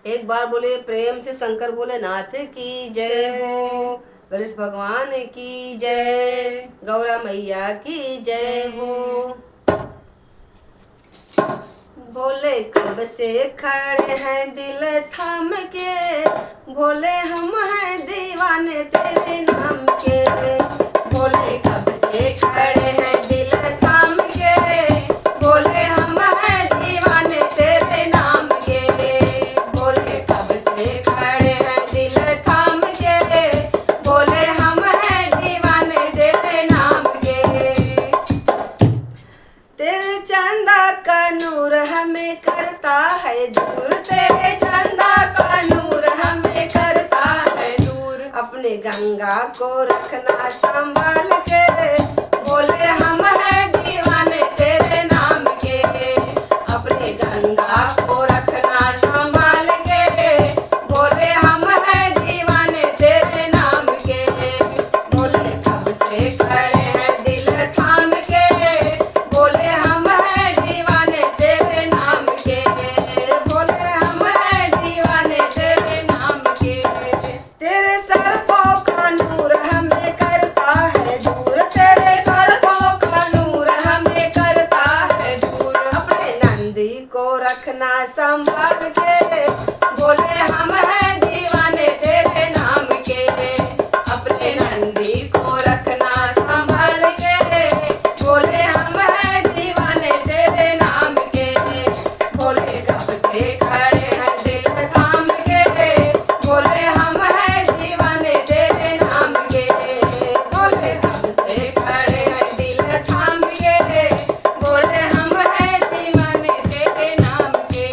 एक बार बोले प्रेम से शंकर भोलेनाथ की जय हो। गणेश भगवान की जय। गौरा मैया की जय हो। भोले कब से खड़े हैं दिल थाम के, भोले हम हैं दीवाने तेरे नाम के। भोले कब से खड़े हैं दिल थाम के, भोले हम हैं दीवाने तेरे नाम के। भोले कब से खड़े हैं दिल थाम के, भोले हम हैं दीवाने तेरे नाम के। तेरे चंदा का नूर हमें करता है दूर, तेरे चंदा का नूर हमें करता है दूर। अपने गंगा को रखना संभाल के, बोले हम हैं दीवाने तेरे नाम के। अपने गंगा को रखना संभाल के, बोले हम हैं दीवाने तेरे नाम के। बोले कब से खड़े हैं दिल थाम के, बोले हम हैं दीवाने तेरे नाम के। बोले हम हैं दीवाने तेरे नाम के। तेरे सर्पों का नूर हमें करता है दूर, तेरे सर्पों का नूर हमें करता है दूर। अपने नंदी को रखना संभाल के, बोले हम हैं दीवाने तेरे नाम के। अपने नंदी को रखना संभाल के, बोले हम हैं दीवाने तेरे नाम के। बोले कब से खड़े हैं दिल थाम के, बोले हम हैं दीवाने तेरे नाम के। बोले कब से खड़े हैं दिल थाम के, बोले हम हैं दीवाने तेरे नाम के।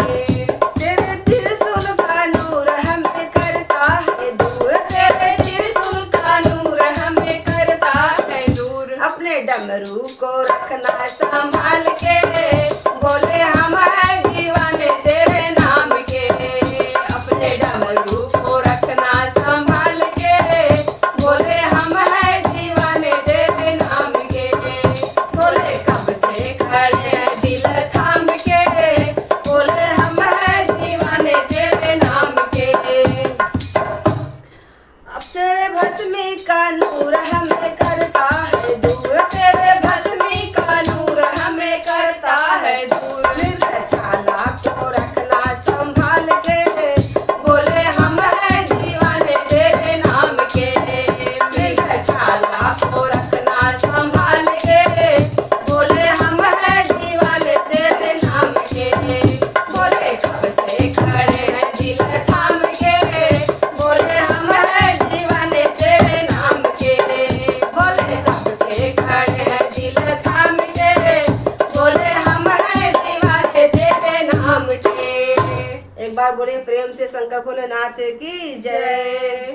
तेरे त्रिशूल का नूर हमें करता है दूर, तेरे त्रिशूल का नूर हमें करता है दूर। अपने डमरू को रखना संभाल के, बोले हम हैं दीवाने तेरे नाम के। अपने डमरू को रखना संभाल के, बोले हम हैं दीवाने तेरे नाम के। बोले कब से खड़े हैं दिल थाम के, बोले हम हैं दीवाने तेरे नाम के। अब तेरे भस्मी का नूर हमें करता है दूर, तेरे भस्मी का नूर हमें करता है दूर। छाला को रखना संभाल के, बोले हम हैं दीवाने तेरे नाम के। छाला को रखना संभाल के, बोले हम हैं दीवाने तेरे नाम के। बोले कब से खड़े हैं दिल थाम के, बोले हम हैं दीवाने तेरे नाम के। बोले कब से खड़े हैं दिल थाम के, बोले हम हैं दीवाने तेरे नाम के। एक बार बोले प्रेम से शंकर भोलेनाथ की जय।